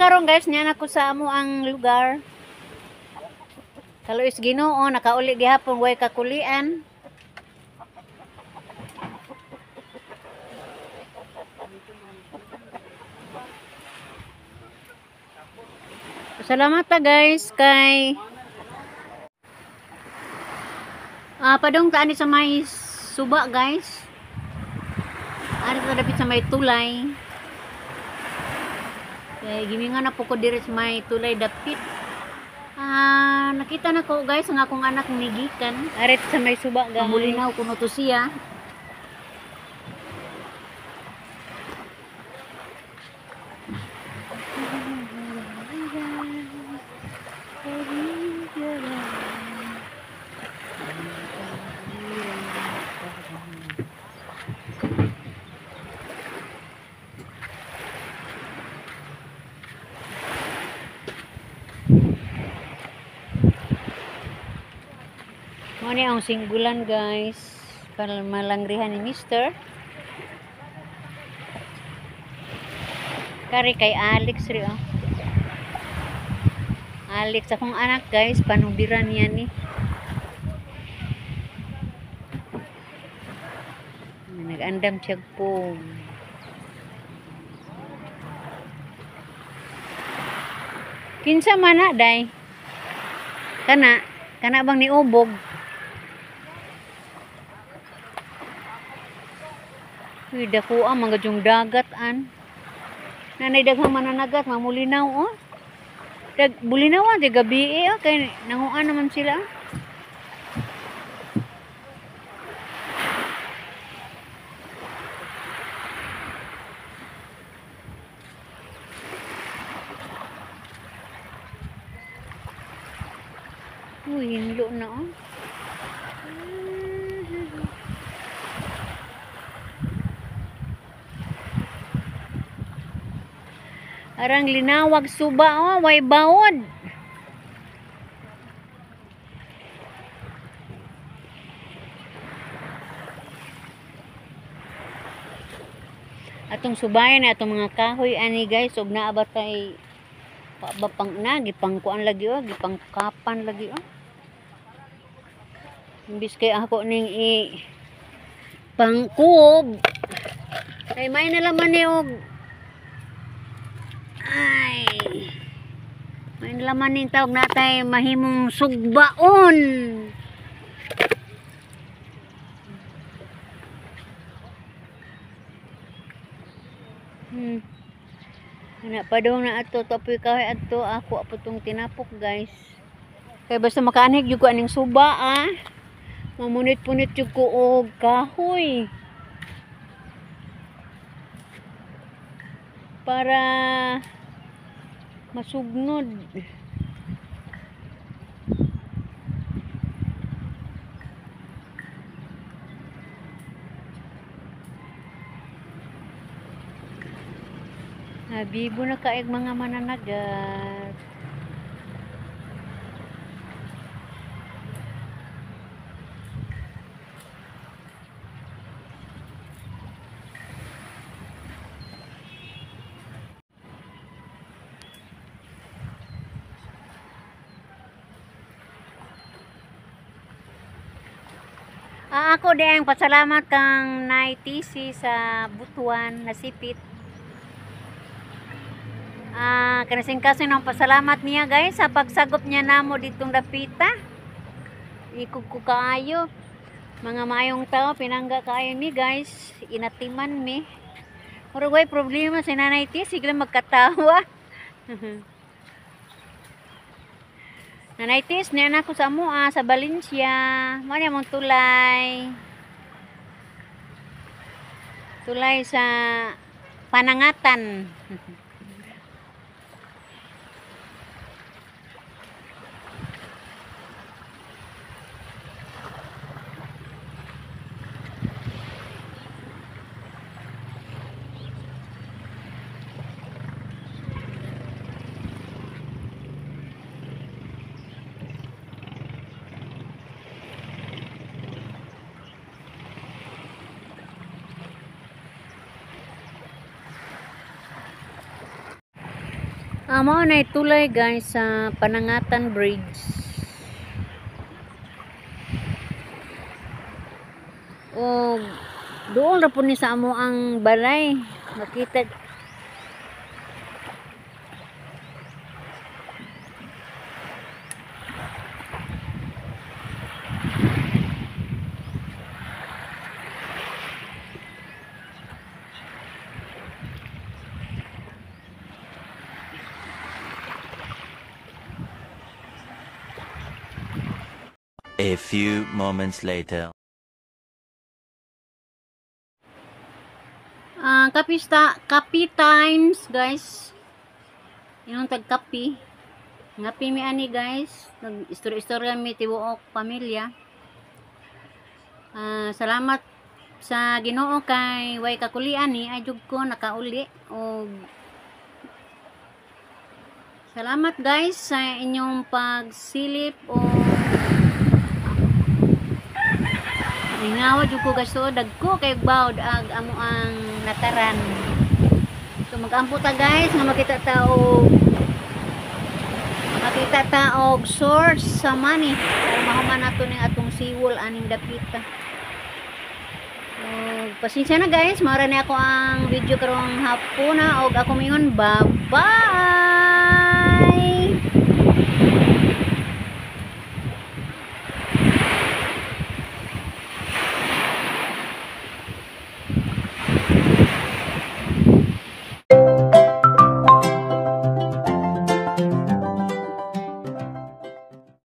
karon guys, niyan ako sa amo ang lugar. Kaluis Ginoo, nakauli gihapon way kakulian. Salamat ta guys kay padung taan sa may suba guys. Ari ta dapit sa may tulay. Kay gimingan na po ko diri sa may tulay dapit. Nakita na ko guys ang akong anak nigikan. Ari sa may suba guys. Mulinaw kuno to siya. Ano ang singgulan guys para malangrihan ni Mister kari kay Alex ri Alex akong anak guys, panubiran niya ni nag-andam siya po. Kinsa man na day kana bang niubog. Uy, dako ang mga jung dagat an. Nanay daghang mananagat, mamulinaw bulinawan di gabi kay nanguan naman sila. Uy, hinlo na Arang linawag suba way bawod. Atong subayan na atong mga kahoy ani guys, ug naa ba tay pabapang na gipangkuan lagi gipangkapan lagi Imbis kay ako ning pangkub. Kay may nalaman ni may nalaman ning tawag natay mahimong sugbaon. Ana padung na ato tapoy kahoy adto ako apotong tinapok guys. Kay basta makaanig jud ko aning suba mamunit-punit jud ko og kahoy. Para masugnod. Bibo na kaig mga mananagat. Ako din pasalamat kang naitisi sa Butuan nasipit. Kanasing-kasing ng pasalamat niya guys sa pagsagop niya namo ditong dapita. Ikog ko kaayo. Mga mayong tao pinangga kaayo ni guys. Inatiman mi. Pero way problema si Nanay T, sigla magkatawa. Nanay T, niyan ako sa mua sa Valencia. Manya mong tulay. Tulay sa Panangatan. Mao na tulay guys sa Panangatan Bridge. O doon ra po ni sa amo ang balay. Makita. A few moments later. Kapi times guys. Inong tagkapi. Ngapi mi ani guys. Nag-istorya mi tibuok pamilya. Salamat sa Ginoo kay way kakulian ni ajud ko nakauli og salamat guys sa inyong pagsilip o ningawa jud ko guys so dagko kay bawd ag amo ang nataran. So magampo ta guys nga makita ta og source sa money para mahuman nato ning atong siwol aning dapita. Pasensya na guys, mara na ako ang video karong hapon na og ako mingon bye bye.